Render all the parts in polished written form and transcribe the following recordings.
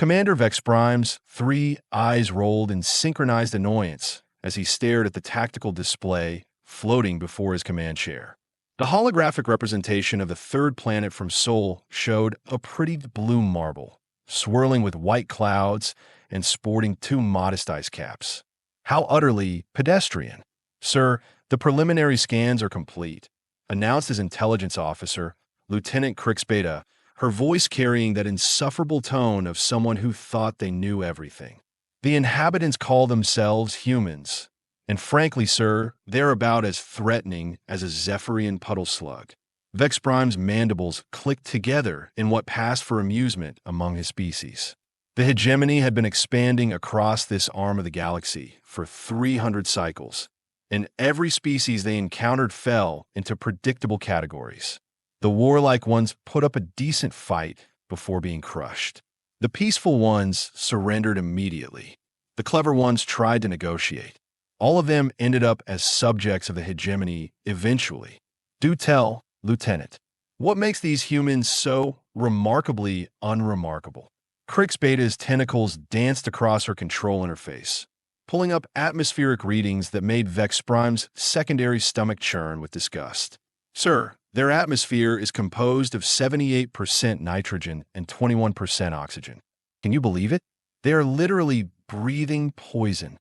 Commander Vex Prime's 3 eyes rolled in synchronized annoyance as he stared at the tactical display floating before his command chair. The holographic representation of the third planet from Sol showed a pretty blue marble, swirling with white clouds and sporting 2 modest ice caps. How utterly pedestrian. "Sir, the preliminary scans are complete," announced his intelligence officer, Lieutenant Crix Beta, her voice carrying that insufferable tone of someone who thought they knew everything. "The inhabitants call themselves humans, and frankly, sir, they're about as threatening as a Zephyrian puddle slug." Vex Prime's mandibles clicked together in what passed for amusement among his species. The hegemony had been expanding across this arm of the galaxy for 300 cycles, and every species they encountered fell into predictable categories. The warlike ones put up a decent fight before being crushed. The peaceful ones surrendered immediately. The clever ones tried to negotiate. All of them ended up as subjects of the hegemony eventually. "Do tell, Lieutenant, what makes these humans so remarkably unremarkable?" Crix Beta's tentacles danced across her control interface, pulling up atmospheric readings that made Vex Prime's secondary stomach churn with disgust. "Sir, their atmosphere is composed of 78% nitrogen and 21% oxygen. Can you believe it? They are literally breathing poison."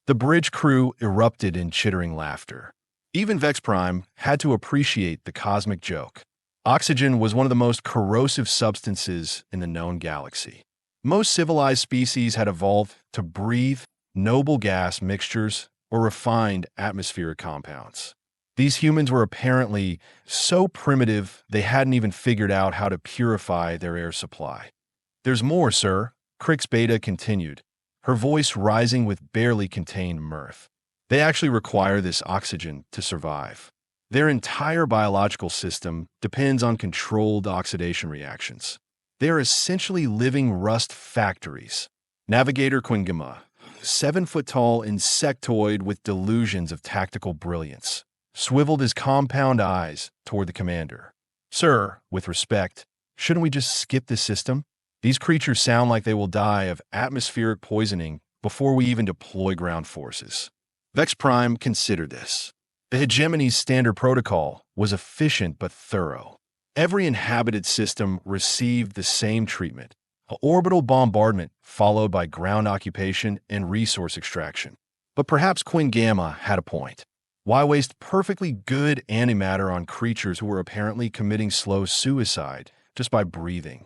The bridge crew erupted in chittering laughter. Even Vex Prime had to appreciate the cosmic joke. Oxygen was one of the most corrosive substances in the known galaxy. Most civilized species had evolved to breathe noble gas mixtures or refined atmospheric compounds. These humans were apparently so primitive they hadn't even figured out how to purify their air supply. "There's more, sir," Crix Beta continued, her voice rising with barely contained mirth. "They actually require this oxygen to survive. Their entire biological system depends on controlled oxidation reactions. They are essentially living rust factories." Navigator Quingima, 7-foot-tall insectoid with delusions of tactical brilliance, swiveled his compound eyes toward the commander. "Sir, with respect, shouldn't we just skip this system? These creatures sound like they will die of atmospheric poisoning before we even deploy ground forces." Vex Prime considered this. The hegemony's standard protocol was efficient but thorough. Every inhabited system received the same treatment: an orbital bombardment followed by ground occupation and resource extraction. But perhaps Quinn Gamma had a point. Why waste perfectly good antimatter on creatures who were apparently committing slow suicide just by breathing?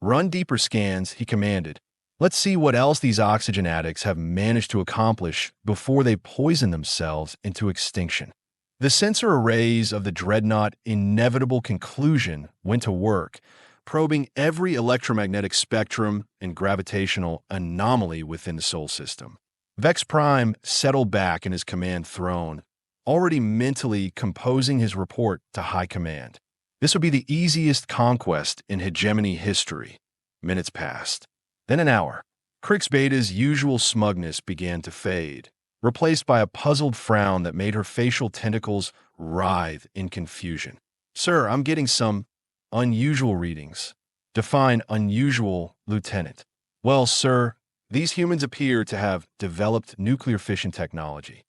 "Run deeper scans," he commanded. "Let's see what else these oxygen addicts have managed to accomplish before they poison themselves into extinction." The sensor arrays of the Dreadnought inevitable conclusion went to work, probing every electromagnetic spectrum and gravitational anomaly within the Sol system. Vex Prime settled back in his command throne, already mentally composing his report to High Command. This would be the easiest conquest in hegemony history. Minutes passed. Then an hour. Crix Beta's usual smugness began to fade, replaced by a puzzled frown that made her facial tentacles writhe in confusion. "Sir, I'm getting some unusual readings." "Define unusual, Lieutenant." "Well, sir, these humans appear to have developed nuclear fission technology."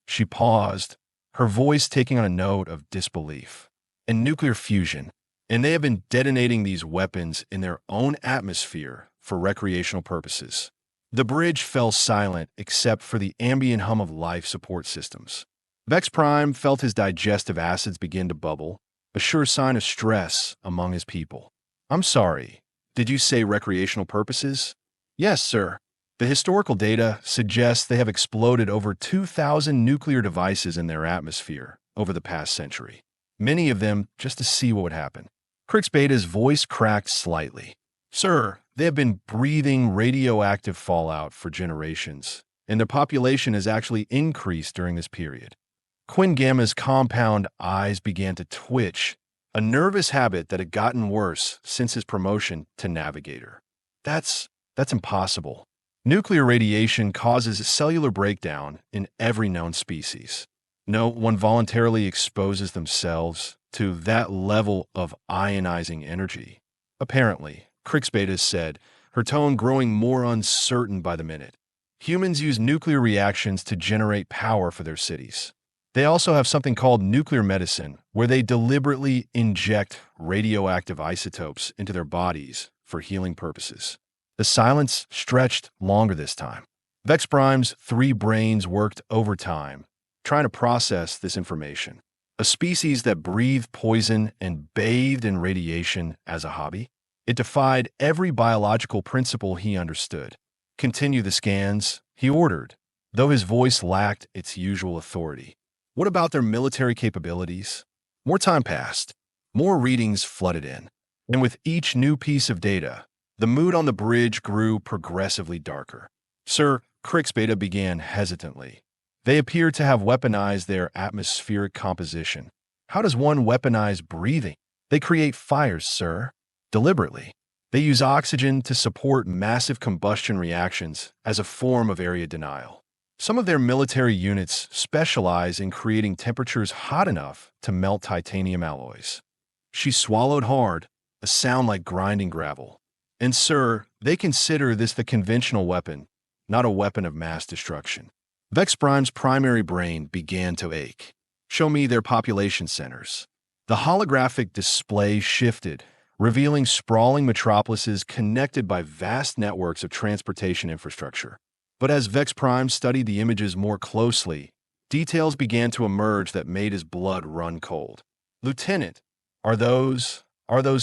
She paused, her voice taking on a note of disbelief. "And nuclear fusion. And they have been detonating these weapons in their own atmosphere for recreational purposes." The bridge fell silent except for the ambient hum of life support systems. Vex Prime felt his digestive acids begin to bubble, a sure sign of stress among his people. "I'm sorry, did you say recreational purposes?" "Yes, sir. The historical data suggests they have exploded over 2,000 nuclear devices in their atmosphere over the past century. Many of them just to see what would happen." Crix Beta's voice cracked slightly. "Sir, they have been breathing radioactive fallout for generations, and their population has actually increased during this period." Quinn Gamma's compound eyes began to twitch, a nervous habit that had gotten worse since his promotion to Navigator. That's impossible. Nuclear radiation causes cellular breakdown in every known species. No one voluntarily exposes themselves to that level of ionizing energy. Apparently, Crix Beta said, her tone growing more uncertain by the minute. Humans use nuclear reactions to generate power for their cities. They also have something called nuclear medicine, where they deliberately inject radioactive isotopes into their bodies for healing purposes. The silence stretched longer this time. Vex Prime's 3 brains worked overtime, trying to process this information. A species that breathed poison and bathed in radiation as a hobby? It defied every biological principle he understood. Continue the scans, he ordered, though his voice lacked its usual authority. What about their military capabilities? More time passed. More readings flooded in. And with each new piece of data, the mood on the bridge grew progressively darker. Sir, Crix Beta began hesitantly. They appear to have weaponized their atmospheric composition. How does one weaponize breathing? They create fires, sir. Deliberately. They use oxygen to support massive combustion reactions as a form of area denial. Some of their military units specialize in creating temperatures hot enough to melt titanium alloys. She swallowed hard, a sound like grinding gravel. And sir, they consider this the conventional weapon, not a weapon of mass destruction. Vex Prime's primary brain began to ache. Show me their population centers. The holographic display shifted, revealing sprawling metropolises connected by vast networks of transportation infrastructure. But as Vex Prime studied the images more closely, details began to emerge that made his blood run cold. Lieutenant, are those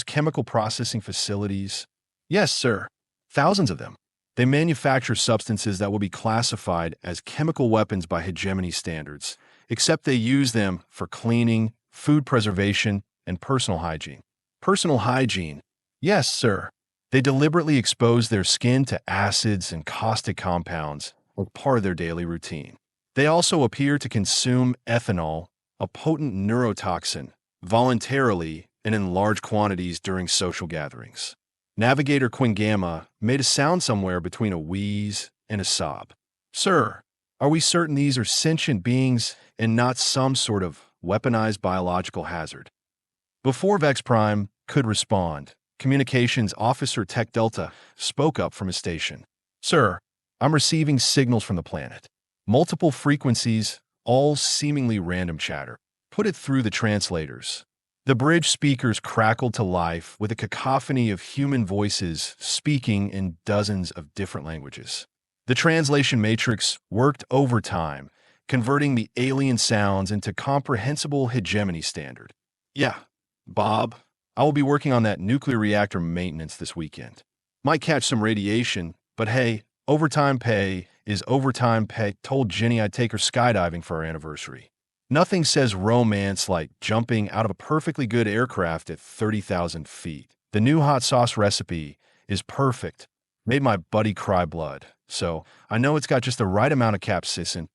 chemical processing facilities? Yes, sir. Thousands of them. They manufacture substances that will be classified as chemical weapons by hegemony standards, except they use them for cleaning, food preservation, and personal hygiene. Personal hygiene? Yes, sir. They deliberately expose their skin to acids and caustic compounds as part of their daily routine. They also appear to consume ethanol, a potent neurotoxin, voluntarily and in large quantities during social gatherings. Navigator Quingamma made a sound somewhere between a wheeze and a sob. Sir, are we certain these are sentient beings and not some sort of weaponized biological hazard? Before Vex Prime could respond, Communications Officer Tech Delta spoke up from his station. Sir, I'm receiving signals from the planet. Multiple frequencies, all seemingly random chatter. Put it through the translators. The bridge speakers crackled to life with a cacophony of human voices speaking in dozens of different languages. The translation matrix worked overtime, converting the alien sounds into comprehensible hegemony standard. Yeah, Bob, I will be working on that nuclear reactor maintenance this weekend. Might catch some radiation, but hey, overtime pay is overtime pay. Told Jenny I'd take her skydiving for our anniversary. Nothing says romance like jumping out of a perfectly good aircraft at 30,000 feet. The new hot sauce recipe is perfect. Made my buddy cry blood, so I know it's got just the right amount of capsaicin.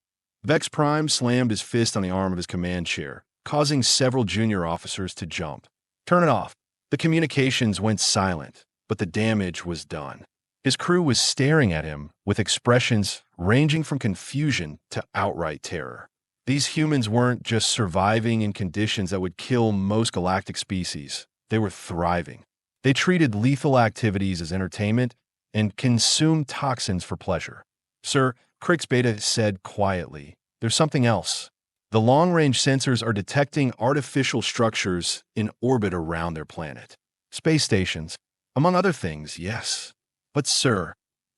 Vex Prime slammed his fist on the arm of his command chair, causing several junior officers to jump. Turn it off. The communications went silent, but the damage was done. His crew was staring at him with expressions ranging from confusion to outright terror. These humans weren't just surviving in conditions that would kill most galactic species. They were thriving. They treated lethal activities as entertainment and consumed toxins for pleasure. Sir, Crix Beta said quietly, there's something else. The long-range sensors are detecting artificial structures in orbit around their planet. Space stations, among other things, yes. But sir,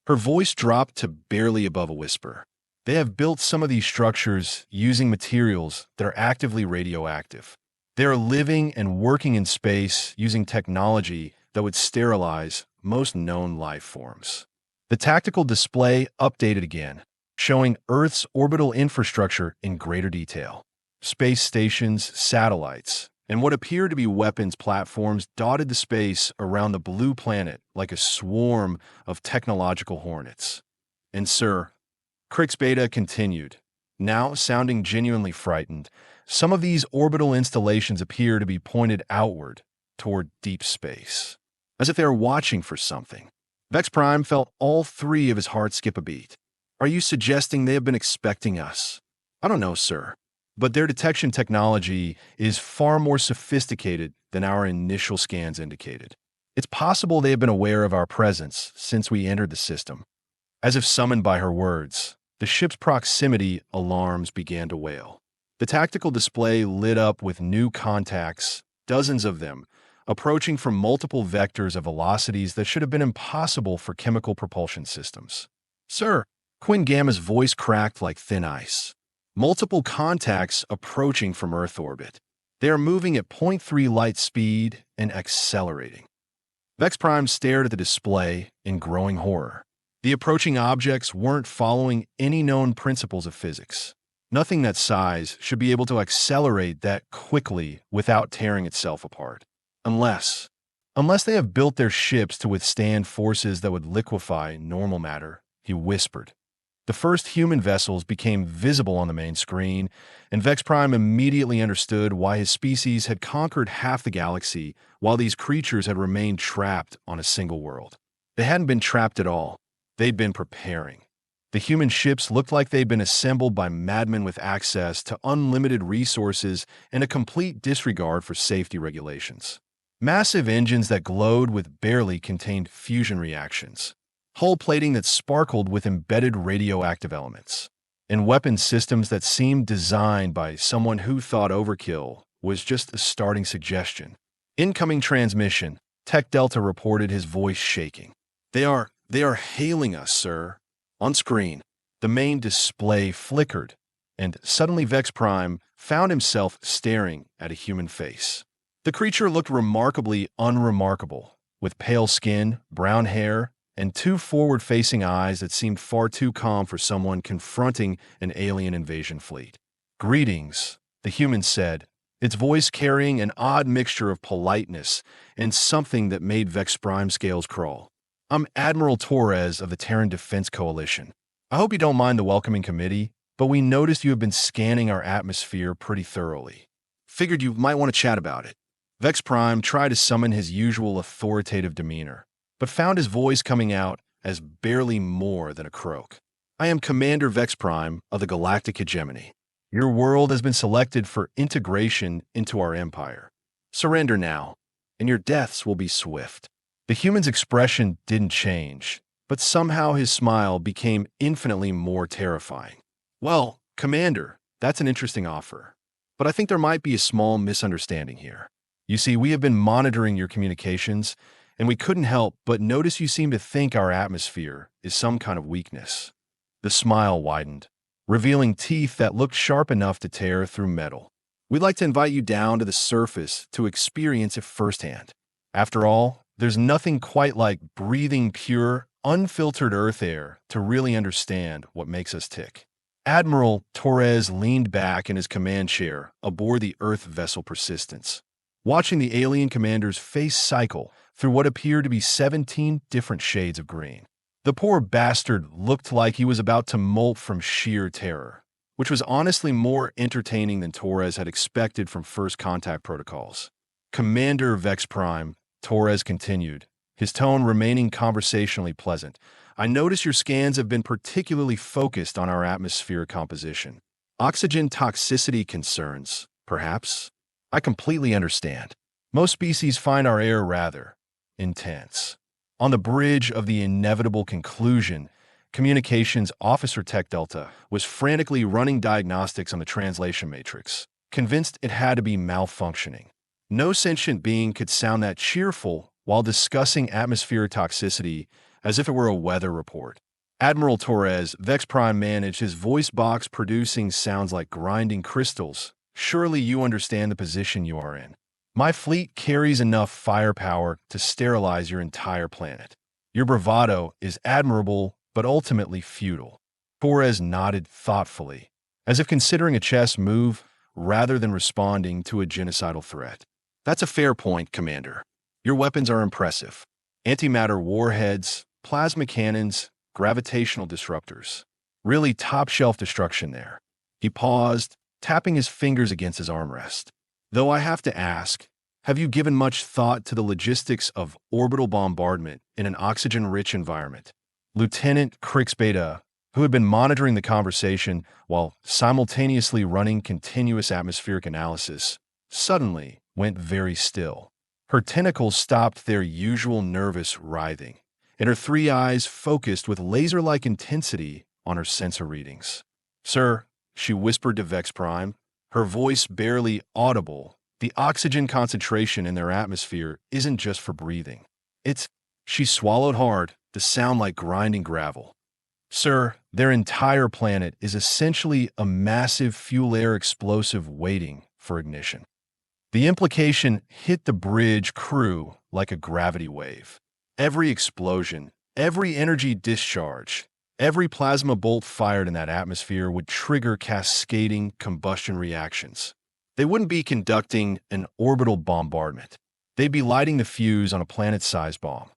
her voice dropped to barely above a whisper. They have built some of these structures using materials that are actively radioactive. They are living and working in space using technology that would sterilize most known life forms. The tactical display updated again, showing Earth's orbital infrastructure in greater detail. Space stations, satellites, and what appear to be weapons platforms dotted the space around the blue planet like a swarm of technological hornets. And sir, Crix Beta continued, now sounding genuinely frightened, some of these orbital installations appear to be pointed outward toward deep space, as if they are watching for something. Vex Prime felt all 3 of his heart skip a beat. Are you suggesting they have been expecting us? I don't know, sir. But their detection technology is far more sophisticated than our initial scans indicated. It's possible they have been aware of our presence since we entered the system. As if summoned by her words, the ship's proximity alarms began to wail. The tactical display lit up with new contacts, dozens of them, approaching from multiple vectors of velocities that should have been impossible for chemical propulsion systems. Sir, Quinn Gamma's voice cracked like thin ice. Multiple contacts approaching from Earth orbit. They are moving at 0.3 light speed and accelerating. Vex Prime stared at the display in growing horror. The approaching objects weren't following any known principles of physics. Nothing that size should be able to accelerate that quickly without tearing itself apart. Unless they have built their ships to withstand forces that would liquefy normal matter, he whispered. The first human vessels became visible on the main screen, and Vex Prime immediately understood why his species had conquered half the galaxy while these creatures had remained trapped on a single world. They hadn't been trapped at all. They'd been preparing. The human ships looked like they'd been assembled by madmen with access to unlimited resources and a complete disregard for safety regulations. Massive engines that glowed with barely contained fusion reactions. Hull plating that sparkled with embedded radioactive elements, and weapon systems that seemed designed by someone who thought overkill was just a starting suggestion. Incoming transmission, Tech Delta reported, his voice shaking. They are hailing us, sir. On screen, the main display flickered, and suddenly Vex Prime found himself staring at a human face. The creature looked remarkably unremarkable, with pale skin, brown hair, and two forward-facing eyes that seemed far too calm for someone confronting an alien invasion fleet. "Greetings," the human said, its voice carrying an odd mixture of politeness and something that made Vex Prime's scales crawl. "I'm Admiral Torres of the Terran Defense Coalition. I hope you don't mind the welcoming committee, but we noticed you have been scanning our atmosphere pretty thoroughly. Figured you might want to chat about it." Vex Prime tried to summon his usual authoritative demeanor, but found his voice coming out as barely more than a croak. "I am Commander Vex Prime of the Galactic Hegemony. Your world has been selected for integration into our empire. Surrender now, and your deaths will be swift." The human's expression didn't change, but somehow his smile became infinitely more terrifying. "Well, Commander, that's an interesting offer, but I think there might be a small misunderstanding here. You see, we have been monitoring your communications, and we couldn't help but notice you seem to think our atmosphere is some kind of weakness." The smile widened, revealing teeth that looked sharp enough to tear through metal. "We'd like to invite you down to the surface to experience it firsthand. After all, there's nothing quite like breathing pure, unfiltered Earth air to really understand what makes us tick." Admiral Torres leaned back in his command chair aboard the Earth vessel Persistence, watching the alien commander's face cycle through what appeared to be 17 different shades of green. The poor bastard looked like he was about to molt from sheer terror, which was honestly more entertaining than Torres had expected from first contact protocols. "Commander Vex Prime," Torres continued, his tone remaining conversationally pleasant, "I notice your scans have been particularly focused on our atmospheric composition. Oxygen toxicity concerns, perhaps? I completely understand. Most species find our air rather intense." On the bridge of the inevitable conclusion, Communications Officer Tech Delta was frantically running diagnostics on the translation matrix, convinced it had to be malfunctioning. No sentient being could sound that cheerful while discussing atmospheric toxicity as if it were a weather report. Admiral Torres, Vex Prime managed, his voice box producing sounds like grinding crystals. "Surely you understand the position you are in. My fleet carries enough firepower to sterilize your entire planet. Your bravado is admirable, but ultimately futile." Torres nodded thoughtfully, as if considering a chess move rather than responding to a genocidal threat. "That's a fair point, Commander. Your weapons are impressive. Antimatter warheads, plasma cannons, gravitational disruptors. Really top-shelf destruction there." He paused, tapping his fingers against his armrest. "Though I have to ask, have you given much thought to the logistics of orbital bombardment in an oxygen-rich environment?" Lieutenant Crix Beta, who had been monitoring the conversation while simultaneously running continuous atmospheric analysis, suddenly went very still. Her tentacles stopped their usual nervous writhing, and her three eyes focused with laser-like intensity on her sensor readings. "Sir," she whispered to Vex Prime, her voice barely audible, "the oxygen concentration in their atmosphere isn't just for breathing. It's—" She swallowed hard, the sound like grinding gravel. "Sir, their entire planet is essentially a massive fuel-air explosive waiting for ignition." The implication hit the bridge crew like a gravity wave. Every explosion, every energy discharge, every plasma bolt fired in that atmosphere would trigger cascading combustion reactions. They wouldn't be conducting an orbital bombardment. They'd be lighting the fuse on a planet-sized bomb.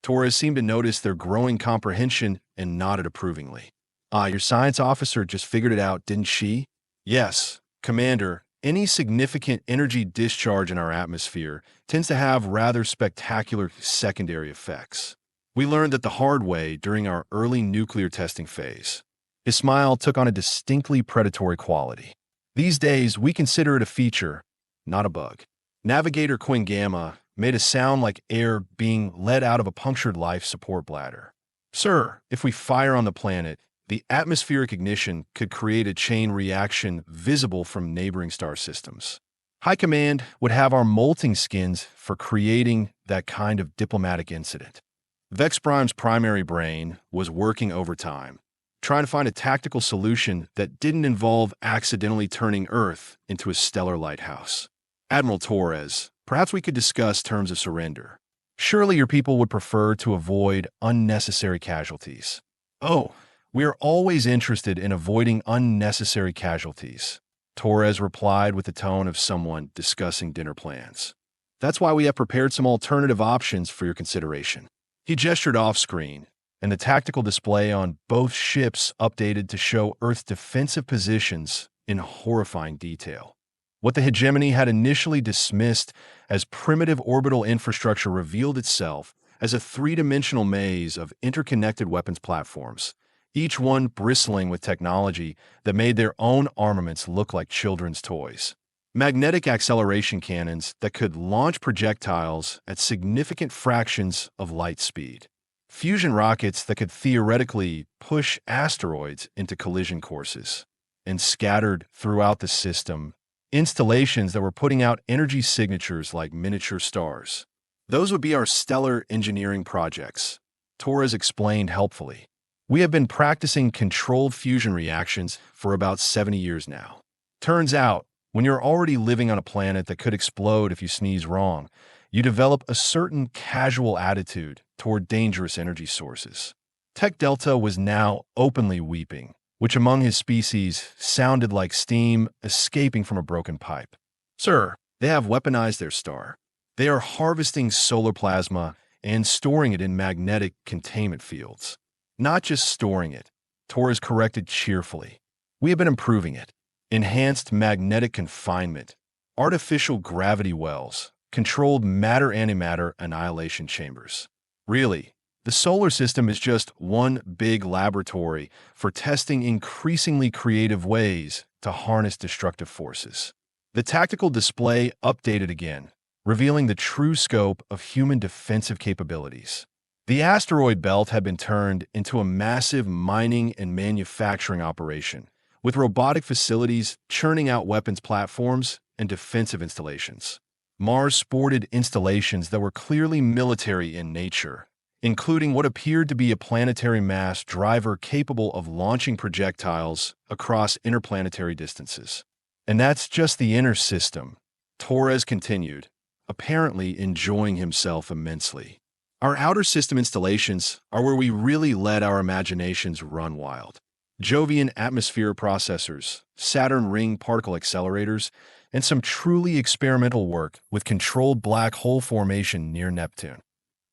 Torres seemed to notice their growing comprehension and nodded approvingly. Your science officer just figured it out, didn't she?" "Yes, Commander. Any significant energy discharge in our atmosphere tends to have rather spectacular secondary effects. We learned that the hard way during our early nuclear testing phase." His smile took on a distinctly predatory quality. "These days, we consider it a feature, not a bug." Navigator Quinn Gamma made a sound like air being let out of a punctured life support bladder. "Sir, if we fire on the planet, the atmospheric ignition could create a chain reaction visible from neighboring star systems. High Command would have our molting skins for creating that kind of diplomatic incident." Vex Prime's primary brain was working overtime, trying to find a tactical solution that didn't involve accidentally turning Earth into a stellar lighthouse. "Admiral Torres, perhaps we could discuss terms of surrender. Surely your people would prefer to avoid unnecessary casualties." "Oh, we are always interested in avoiding unnecessary casualties," Torres replied with the tone of someone discussing dinner plans. "That's why we have prepared some alternative options for your consideration." He gestured off-screen, and the tactical display on both ships updated to show Earth's defensive positions in horrifying detail. What the hegemony had initially dismissed as primitive orbital infrastructure revealed itself as a three-dimensional maze of interconnected weapons platforms, each one bristling with technology that made their own armaments look like children's toys. Magnetic acceleration cannons that could launch projectiles at significant fractions of light speed. Fusion rockets that could theoretically push asteroids into collision courses. And scattered throughout the system, installations that were putting out energy signatures like miniature stars. "Those would be our stellar engineering projects," Torres explained helpfully. "We have been practicing controlled fusion reactions for about 70 years now. Turns out, when you're already living on a planet that could explode if you sneeze wrong, you develop a certain casual attitude toward dangerous energy sources." Tech Delta was now openly weeping, which among his species sounded like steam escaping from a broken pipe. "Sir, they have weaponized their star. They are harvesting solar plasma and storing it in magnetic containment fields." "Not just storing it," Torres corrected cheerfully. "We have been improving it. Enhanced magnetic confinement, artificial gravity wells, controlled matter-antimatter annihilation chambers. Really, the solar system is just one big laboratory for testing increasingly creative ways to harness destructive forces." The tactical display updated again, revealing the true scope of human defensive capabilities. The asteroid belt had been turned into a massive mining and manufacturing operation, with robotic facilities churning out weapons platforms and defensive installations. Mars sported installations that were clearly military in nature, including what appeared to be a planetary mass driver capable of launching projectiles across interplanetary distances. "And that's just the inner system," Torres continued, apparently enjoying himself immensely. "Our outer system installations are where we really let our imaginations run wild. Jovian atmosphere processors, Saturn ring particle accelerators, and some truly experimental work with controlled black hole formation near Neptune."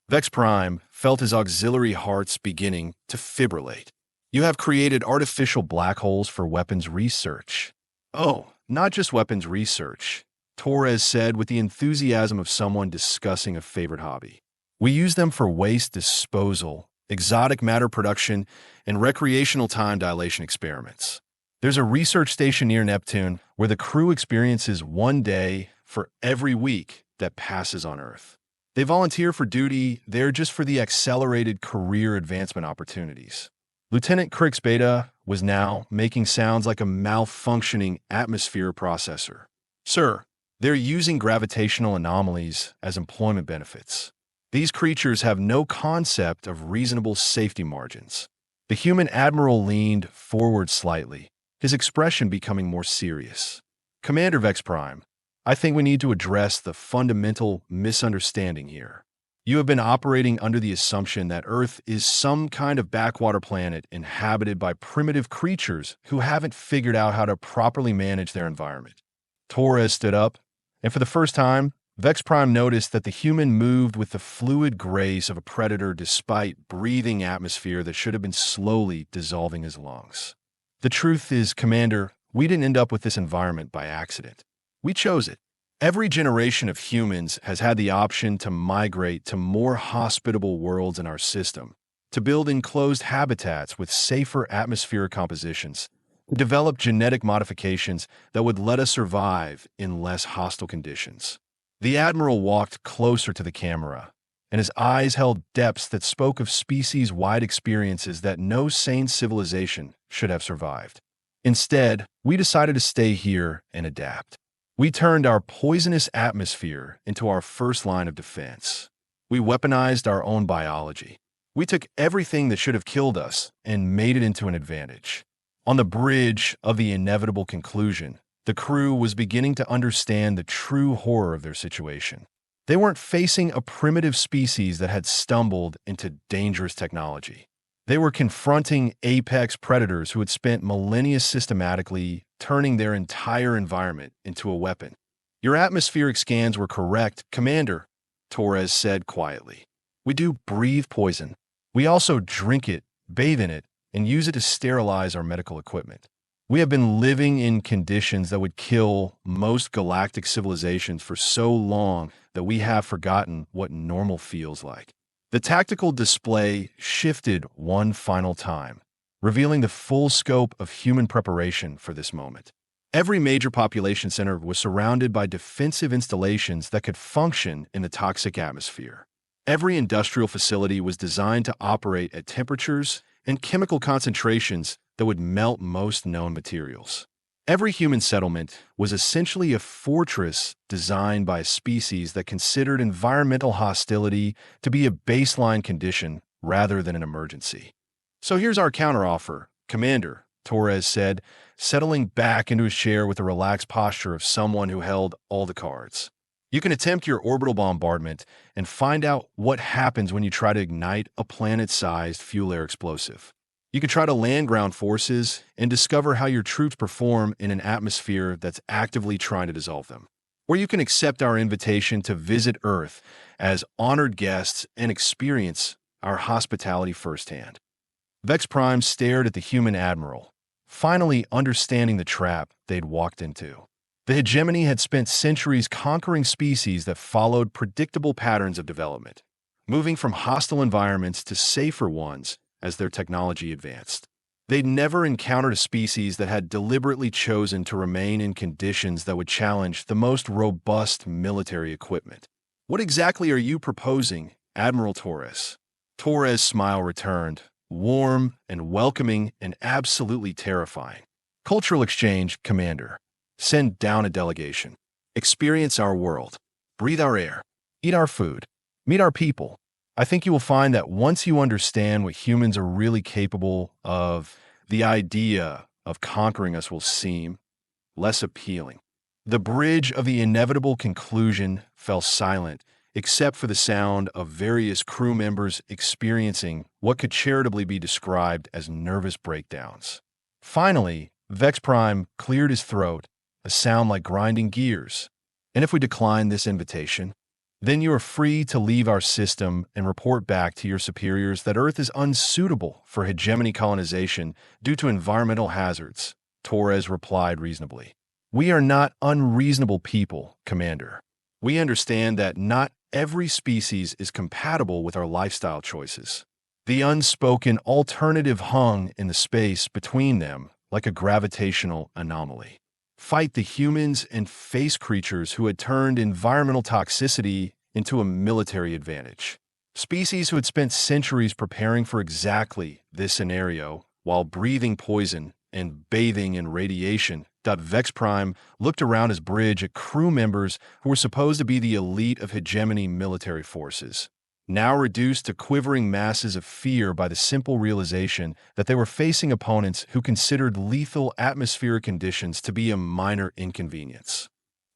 Vex Prime felt his auxiliary hearts beginning to fibrillate. "You have created artificial black holes for weapons research." "Oh, not just weapons research," Torres said with the enthusiasm of someone discussing a favorite hobby. "We use them for waste disposal, exotic matter production, and recreational time dilation experiments. There's a research station near Neptune where the crew experiences one day for every week that passes on Earth. They volunteer for duty there just for the accelerated career advancement opportunities. Lieutenant Crix Beta was now making sounds like a malfunctioning atmosphere processor. Sir, they're using gravitational anomalies as employment benefits. These creatures have no concept of reasonable safety margins. The human Admiral leaned forward slightly, his expression becoming more serious. Commander Vex Prime, I think we need to address the fundamental misunderstanding here. You have been operating under the assumption that Earth is some kind of backwater planet inhabited by primitive creatures who haven't figured out how to properly manage their environment. Torres stood up, and for the first time, Vex Prime noticed that the human moved with the fluid grace of a predator despite breathing atmosphere that should have been slowly dissolving his lungs. The truth is, Commander, we didn't end up with this environment by accident. We chose it. Every generation of humans has had the option to migrate to more hospitable worlds in our system, to build enclosed habitats with safer atmospheric compositions, to develop genetic modifications that would let us survive in less hostile conditions. The Admiral walked closer to the camera, and his eyes held depths that spoke of species-wide experiences that no sane civilization should have survived. Instead, we decided to stay here and adapt. We turned our poisonous atmosphere into our first line of defense. We weaponized our own biology. We took everything that should have killed us and made it into an advantage. On the bridge of the inevitable conclusion, the crew was beginning to understand the true horror of their situation. They weren't facing a primitive species that had stumbled into dangerous technology. They were confronting apex predators who had spent millennia systematically turning their entire environment into a weapon. Your atmospheric scans were correct, Commander, Torres said quietly. We do breathe poison. We also drink it, bathe in it, and use it to sterilize our medical equipment. We have been living in conditions that would kill most galactic civilizations for so long that we have forgotten what normal feels like. The tactical display shifted one final time, revealing the full scope of human preparation for this moment. Every major population center was surrounded by defensive installations that could function in the toxic atmosphere. Every industrial facility was designed to operate at temperatures and chemical concentrations that would melt most known materials. Every human settlement was essentially a fortress designed by a species that considered environmental hostility to be a baseline condition rather than an emergency. So here's our counteroffer, Commander, Torres said, settling back into his chair with the relaxed posture of someone who held all the cards. You can attempt your orbital bombardment and find out what happens when you try to ignite a planet-sized fuel air explosive. You can try to land ground forces and discover how your troops perform in an atmosphere that's actively trying to dissolve them. Or you can accept our invitation to visit Earth as honored guests and experience our hospitality firsthand. Vex Prime stared at the human Admiral, finally understanding the trap they'd walked into. The hegemony had spent centuries conquering species that followed predictable patterns of development, moving from hostile environments to safer ones as their technology advanced. They'd never encountered a species that had deliberately chosen to remain in conditions that would challenge the most robust military equipment. What exactly are you proposing, Admiral Torres? Torres' smile returned, warm and welcoming and absolutely terrifying. Cultural exchange, Commander. Send down a delegation. Experience our world. Breathe our air. Eat our food. Meet our people. I think you will find that once you understand what humans are really capable of, the idea of conquering us will seem less appealing. The bridge of the inevitable conclusion fell silent, except for the sound of various crew members experiencing what could charitably be described as nervous breakdowns. Finally, Vex Prime cleared his throat, a sound like grinding gears. And if we decline this invitation, then you are free to leave our system and report back to your superiors that Earth is unsuitable for hegemony colonization due to environmental hazards, Torres replied reasonably. We are not unreasonable people, Commander. We understand that not every species is compatible with our lifestyle choices. The unspoken alternative hung in the space between them like a gravitational anomaly. fight the humans and face creatures who had turned environmental toxicity into a military advantage. Species who had spent centuries preparing for exactly this scenario while breathing poison and bathing in radiation. Vex Prime looked around his bridge at crew members who were supposed to be the elite of hegemony military forces, now reduced to quivering masses of fear by the simple realization that they were facing opponents who considered lethal atmospheric conditions to be a minor inconvenience.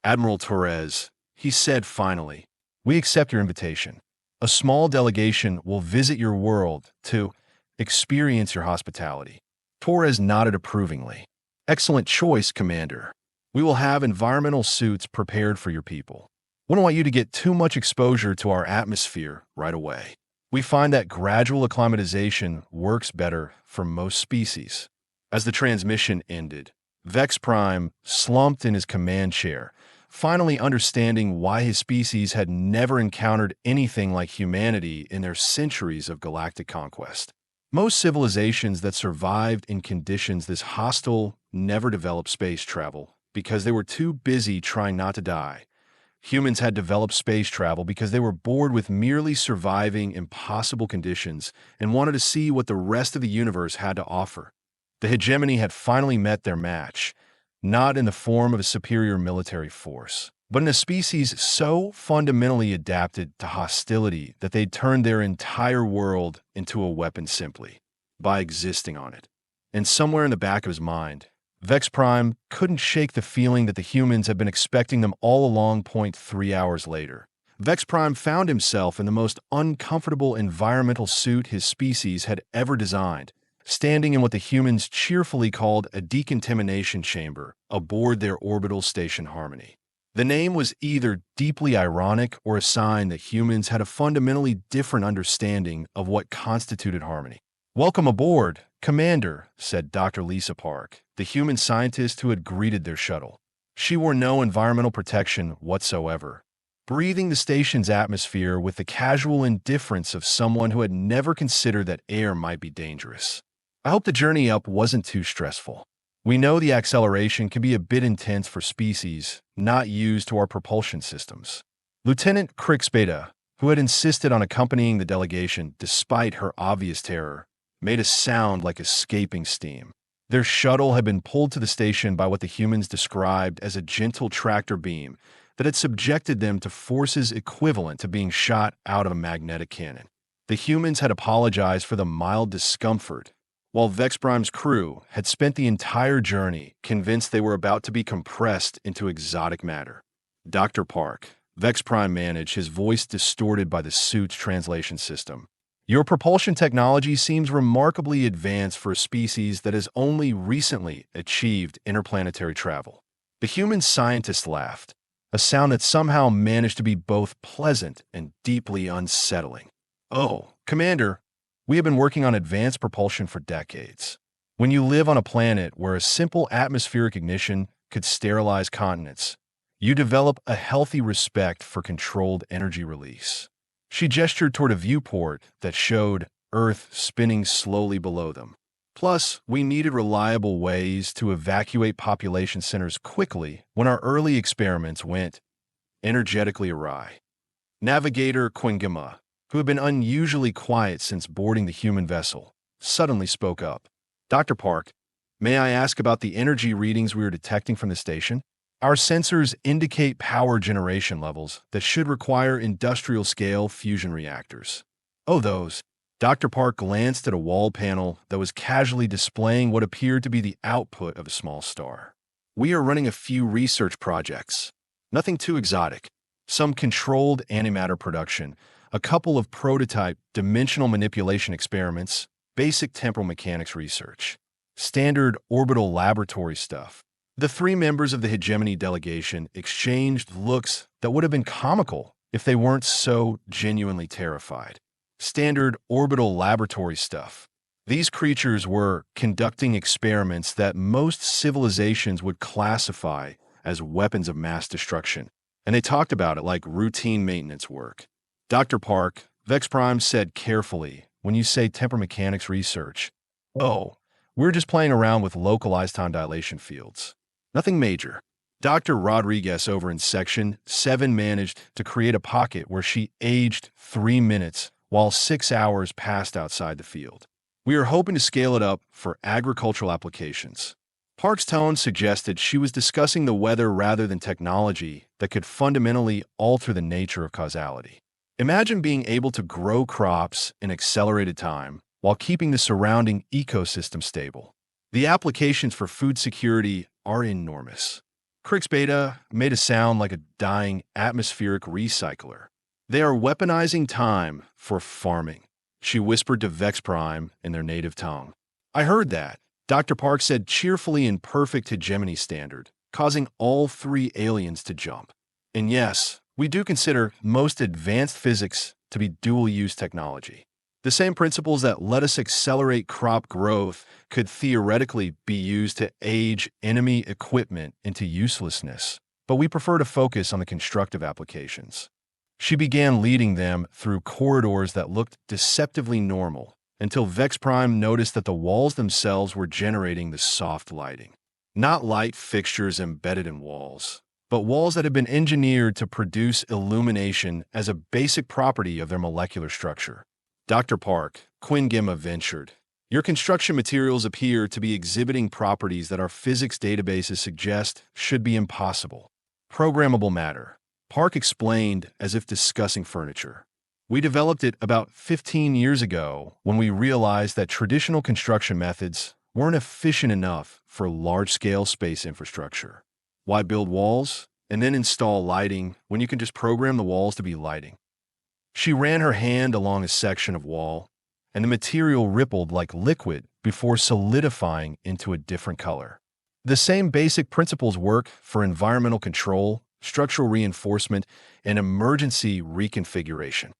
"Admiral Torres," he said finally, "we accept your invitation. A small delegation will visit your world to experience your hospitality." Torres nodded approvingly. "Excellent choice, Commander. We will have environmental suits prepared for your people. Wouldn't want you to get too much exposure to our atmosphere right away. We find that gradual acclimatization works better for most species." As the transmission ended, Vex Prime slumped in his command chair, finally understanding why his species had never encountered anything like humanity in their centuries of galactic conquest. Most civilizations that survived in conditions this hostile never developed space travel because they were too busy trying not to die. Humans had developed space travel because they were bored with merely surviving impossible conditions and wanted to see what the rest of the universe had to offer. The hegemony had finally met their match, not in the form of a superior military force, but in a species so fundamentally adapted to hostility that they'd turned their entire world into a weapon simply by existing on it. And somewhere in the back of his mind, Vex Prime couldn't shake the feeling that the humans had been expecting them all along. 3 hours later, Vex Prime found himself in the most uncomfortable environmental suit his species had ever designed, standing in what the humans cheerfully called a decontamination chamber aboard their orbital station Harmony. The name was either deeply ironic or a sign that humans had a fundamentally different understanding of what constituted harmony. "Welcome aboard, Commander," said Dr. Lisa Park, the human scientist who had greeted their shuttle. She wore no environmental protection whatsoever, breathing the station's atmosphere with the casual indifference of someone who had never considered that air might be dangerous. "I hope the journey up wasn't too stressful. We know the acceleration can be a bit intense for species not used to our propulsion systems." Lieutenant Crixbeta, who had insisted on accompanying the delegation despite her obvious terror, made a sound like escaping steam. Their shuttle had been pulled to the station by what the humans described as a gentle tractor beam that had subjected them to forces equivalent to being shot out of a magnetic cannon. The humans had apologized for the mild discomfort, while Vex Prime's crew had spent the entire journey convinced they were about to be compressed into exotic matter. "Dr. Park," Vex Prime managed, his voice distorted by the suit's translation system, "your propulsion technology seems remarkably advanced for a species that has only recently achieved interplanetary travel." The human scientist laughed, a sound that somehow managed to be both pleasant and deeply unsettling. "Oh, Commander, we have been working on advanced propulsion for decades. When you live on a planet where a simple atmospheric ignition could sterilize continents, you develop a healthy respect for controlled energy release." She gestured toward a viewport that showed Earth spinning slowly below them. "Plus, we needed reliable ways to evacuate population centers quickly when our early experiments went energetically awry." Navigator Quingima, who had been unusually quiet since boarding the human vessel, suddenly spoke up. "Dr. Park, may I ask about the energy readings we are detecting from the station? Our sensors indicate power generation levels that should require industrial-scale fusion reactors." "Oh, those." Dr. Park glanced at a wall panel that was casually displaying what appeared to be the output of a small star. "We are running a few research projects. Nothing too exotic. Some controlled antimatter production, a couple of prototype dimensional manipulation experiments, basic temporal mechanics research. Standard orbital laboratory stuff." The three members of the hegemony delegation exchanged looks that would have been comical if they weren't so genuinely terrified. Standard orbital laboratory stuff. These creatures were conducting experiments that most civilizations would classify as weapons of mass destruction, and they talked about it like routine maintenance work. "Dr. Park," Vex Prime said carefully, "when you say temporal mechanics research, oh, we're just playing around with localized time dilation fields. Nothing major. Dr. Rodriguez over in Section 7 managed to create a pocket where she aged 3 minutes while 6 hours passed outside the field. We are hoping to scale it up for agricultural applications. Park's tone suggested she was discussing the weather rather than technology that could fundamentally alter the nature of causality. Imagine being able to grow crops in accelerated time while keeping the surrounding ecosystem stable. The applications for food security are enormous. Crix Beta made a sound like a dying atmospheric recycler. They are weaponizing time for farming, she whispered to Vex Prime in their native tongue. I heard that, Dr. Park said cheerfully in perfect hegemony standard, causing all 3 aliens to jump. And yes, we do consider most advanced physics to be dual-use technology. The same principles that let us accelerate crop growth could theoretically be used to age enemy equipment into uselessness, but we prefer to focus on the constructive applications. She began leading them through corridors that looked deceptively normal, until Vex Prime noticed that the walls themselves were generating the soft lighting. Not light fixtures embedded in walls, but walls that had been engineered to produce illumination as a basic property of their molecular structure. Dr. Park, Quinn Gemma ventured, your construction materials appear to be exhibiting properties that our physics databases suggest should be impossible. Programmable matter, Park explained as if discussing furniture. We developed it about 15 years ago when we realized that traditional construction methods weren't efficient enough for large-scale space infrastructure. Why build walls and then install lighting when you can just program the walls to be lighting? She ran her hand along a section of wall, and the material rippled like liquid before solidifying into a different color. The same basic principles work for environmental control, structural reinforcement, and emergency reconfiguration.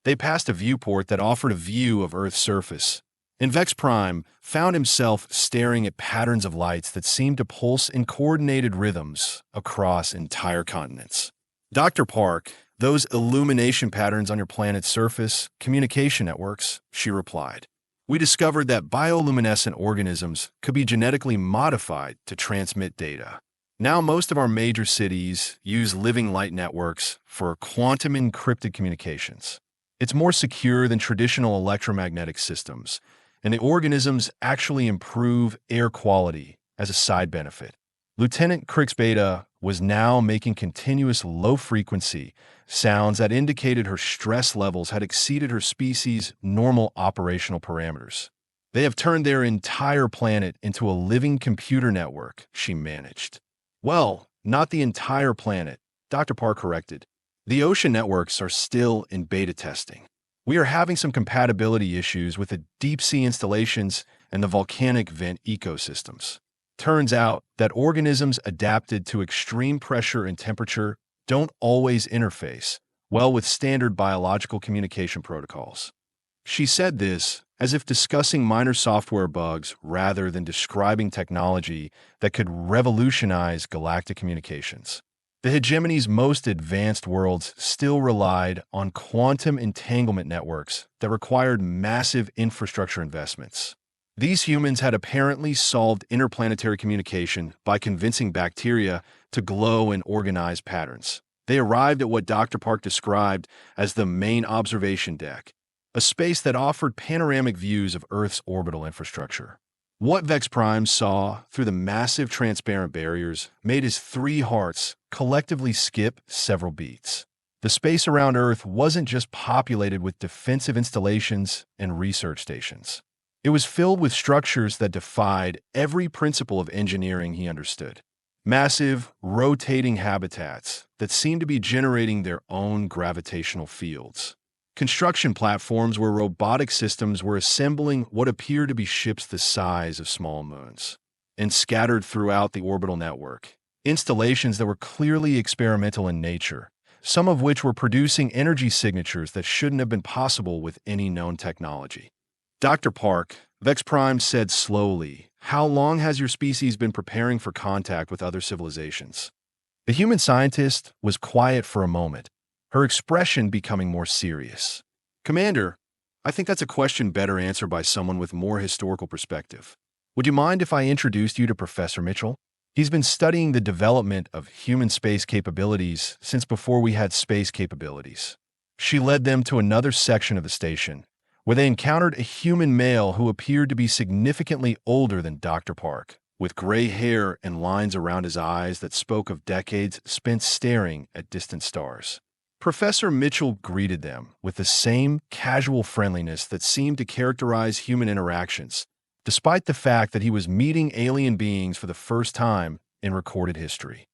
They passed a viewport that offered a view of Earth's surface, and Vex Prime found himself staring at patterns of lights that seemed to pulse in coordinated rhythms across entire continents. Dr. Park, those illumination patterns on your planet's surface, communication networks, she replied. We discovered that bioluminescent organisms could be genetically modified to transmit data. Now most of our major cities use living light networks for quantum encrypted communications. It's more secure than traditional electromagnetic systems, and the organisms actually improve air quality as a side benefit. Lieutenant Crix Beta was now making continuous low-frequency sounds that indicated her stress levels had exceeded her species' normal operational parameters. They have turned their entire planet into a living computer network, she managed. Well, not the entire planet, Dr. Park corrected. The ocean networks are still in beta testing. We are having some compatibility issues with the deep-sea installations and the volcanic vent ecosystems. Turns out that organisms adapted to extreme pressure and temperature don't always interface well with standard biological communication protocols. She said this as if discussing minor software bugs rather than describing technology that could revolutionize galactic communications. The hegemony's most advanced worlds still relied on quantum entanglement networks that required massive infrastructure investments. These humans had apparently solved interplanetary communication by convincing bacteria to glow in organized patterns. They arrived at what Dr. Park described as the main observation deck, a space that offered panoramic views of Earth's orbital infrastructure. What Vex Prime saw through the massive transparent barriers made his 3 hearts collectively skip several beats. The space around Earth wasn't just populated with defensive installations and research stations. It was filled with structures that defied every principle of engineering he understood. Massive, rotating habitats that seemed to be generating their own gravitational fields. Construction platforms where robotic systems were assembling what appeared to be ships the size of small moons. And scattered throughout the orbital network, installations that were clearly experimental in nature, some of which were producing energy signatures that shouldn't have been possible with any known technology. Dr. Park, Vex Prime said slowly, how long has your species been preparing for contact with other civilizations? The human scientist was quiet for a moment, her expression becoming more serious. Commander, I think that's a question better answered by someone with more historical perspective. Would you mind if I introduced you to Professor Mitchell? He's been studying the development of human space capabilities since before we had space capabilities. She led them to another section of the station, where they encountered a human male who appeared to be significantly older than Dr. Park, with gray hair and lines around his eyes that spoke of decades spent staring at distant stars. Professor Mitchell greeted them with the same casual friendliness that seemed to characterize human interactions, despite the fact that he was meeting alien beings for the first time in recorded history.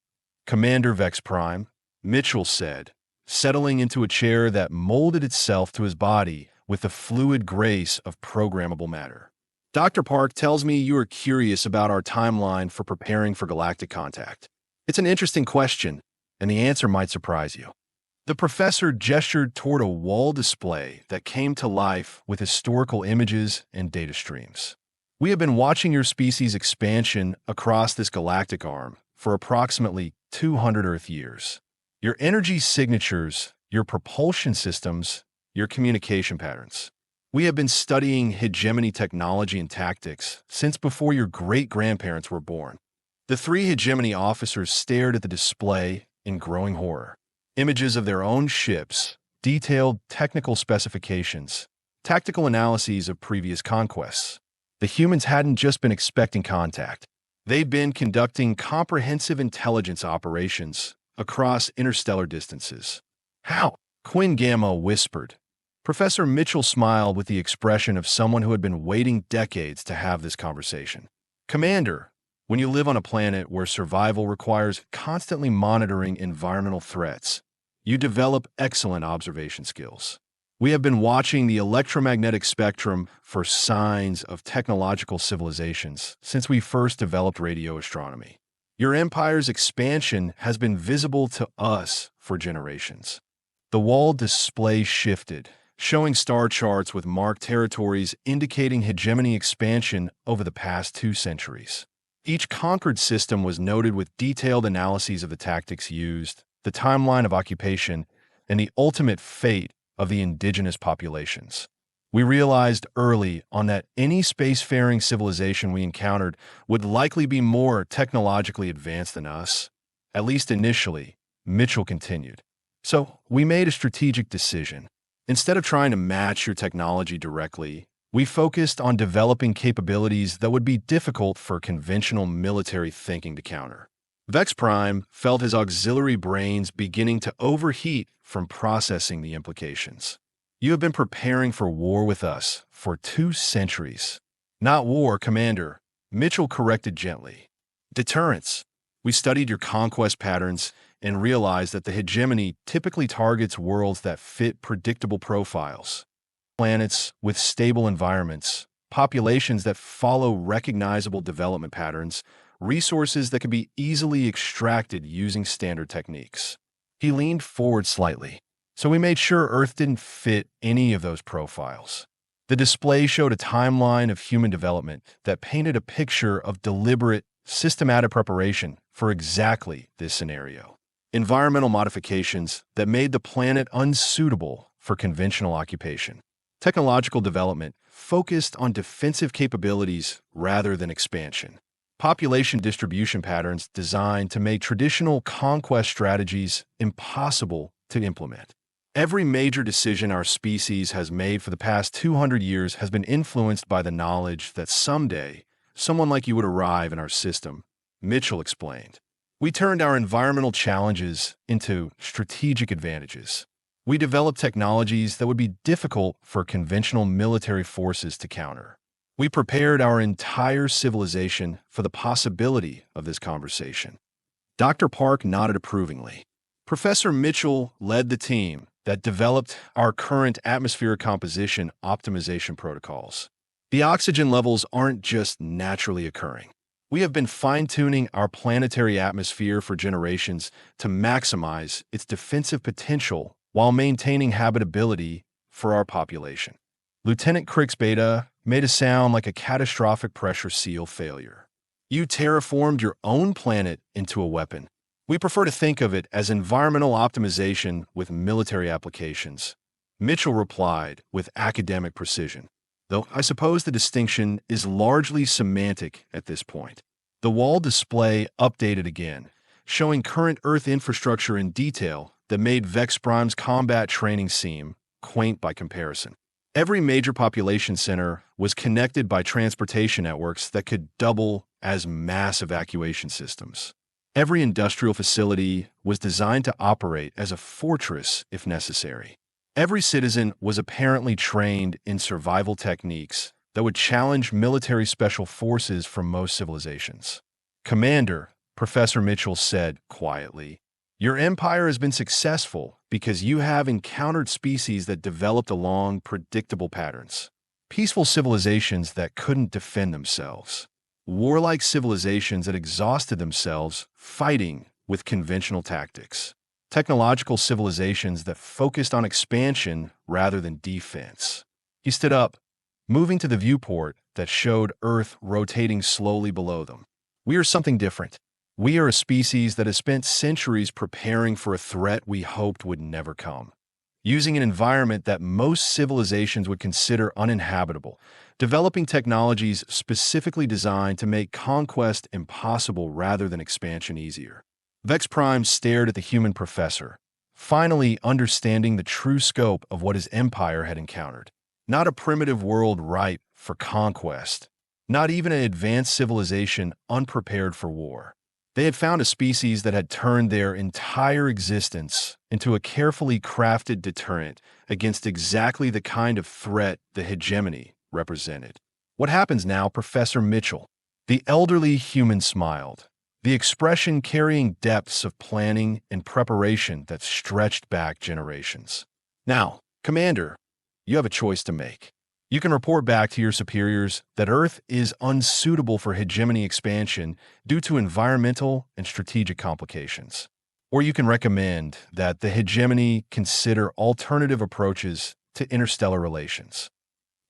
"Commander Vex Prime," Mitchell said, settling into a chair that molded itself to his body with the fluid grace of programmable matter. "Dr. Park tells me you are curious about our timeline for preparing for galactic contact. It's an interesting question, and the answer might surprise you." The professor gestured toward a wall display that came to life with historical images and data streams. "We have been watching your species' expansion across this galactic arm for approximately 200 Earth years. Your energy signatures, your propulsion systems, your communication patterns. We have been studying hegemony technology and tactics since before your great-grandparents were born." The three hegemony officers stared at the display in growing horror. Images of their own ships, detailed technical specifications, tactical analyses of previous conquests. The humans hadn't just been expecting contact. They'd been conducting comprehensive intelligence operations across interstellar distances. "How?" Quinn Gamma whispered. Professor Mitchell smiled with the expression of someone who had been waiting decades to have this conversation. "Commander, when you live on a planet where survival requires constantly monitoring environmental threats, you develop excellent observation skills. We have been watching the electromagnetic spectrum for signs of technological civilizations since we first developed radio astronomy. Your empire's expansion has been visible to us for generations." The wall display shifted, showing star charts with marked territories indicating hegemony expansion over the past 2 centuries. Each conquered system was noted with detailed analyses of the tactics used, the timeline of occupation, and the ultimate fate of the indigenous populations. We realized early on that any spacefaring civilization we encountered would likely be more technologically advanced than us, at least initially, Mitchell continued. "So we made a strategic decision. Instead of trying to match your technology directly, we focused on developing capabilities that would be difficult for conventional military thinking to counter." Vex Prime felt his auxiliary brains beginning to overheat from processing the implications. "You have been preparing for war with us for 2 centuries. Not war, Commander," Mitchell corrected gently. "Deterrence. We studied your conquest patterns and realized that the hegemony typically targets worlds that fit predictable profiles. Planets with stable environments, populations that follow recognizable development patterns, resources that can be easily extracted using standard techniques." He leaned forward slightly. "So we made sure Earth didn't fit any of those profiles." The display showed a timeline of human development that painted a picture of deliberate, systematic preparation for exactly this scenario. Environmental modifications that made the planet unsuitable for conventional occupation. Technological development focused on defensive capabilities rather than expansion. Population distribution patterns designed to make traditional conquest strategies impossible to implement. Every major decision our species has made for the past 200 years has been influenced by the knowledge that someday someone like you would arrive in our system, Mitchell explained. "We turned our environmental challenges into strategic advantages. We developed technologies that would be difficult for conventional military forces to counter. We prepared our entire civilization for the possibility of this conversation." Dr. Park nodded approvingly. Professor Mitchell led the team that developed our current atmospheric composition optimization protocols. The oxygen levels aren't just naturally occurring. We have been fine-tuning our planetary atmosphere for generations to maximize its defensive potential while maintaining habitability for our population. Lieutenant Crix Beta made a sound like a catastrophic pressure seal failure. "You terraformed your own planet into a weapon. We prefer to think of it as environmental optimization with military applications," Mitchell replied with academic precision, "though I suppose the distinction is largely semantic at this point. The wall display updated again, showing current Earth infrastructure in detail that made Vex Prime's combat training seem quaint by comparison. Every major population center was connected by transportation networks that could double as mass evacuation systems. Every industrial facility was designed to operate as a fortress if necessary. Every citizen was apparently trained in survival techniques that would challenge military special forces from most civilizations. "Commander," Professor Mitchell said quietly, "your empire has been successful because you have encountered species that developed along predictable patterns. Peaceful civilizations that couldn't defend themselves. Warlike civilizations that exhausted themselves fighting with conventional tactics. Technological civilizations that focused on expansion rather than defense." He stood up, moving to the viewport that showed Earth rotating slowly below them. "We are something different. We are a species that has spent centuries preparing for a threat we hoped would never come. Using an environment that most civilizations would consider uninhabitable, developing technologies specifically designed to make conquest impossible rather than expansion easier." Vex Prime stared at the human professor, finally understanding the true scope of what his empire had encountered. Not a primitive world ripe for conquest, not even an advanced civilization unprepared for war. They had found a species that had turned their entire existence into a carefully crafted deterrent against exactly the kind of threat the hegemony represented. "What happens now, Professor Mitchell?" The elderly human smiled, the expression carrying depths of planning and preparation that stretched back generations. "Now, Commander, you have a choice to make. You can report back to your superiors that Earth is unsuitable for hegemony expansion due to environmental and strategic complications. Or you can recommend that the hegemony consider alternative approaches to interstellar relations."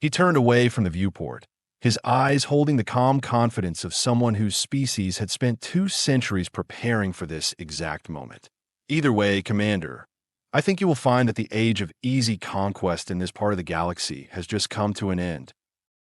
He turned away from the viewport, his eyes holding the calm confidence of someone whose species had spent 2 centuries preparing for this exact moment. "Either way, Commander, I think you will find that the age of easy conquest in this part of the galaxy has just come to an end.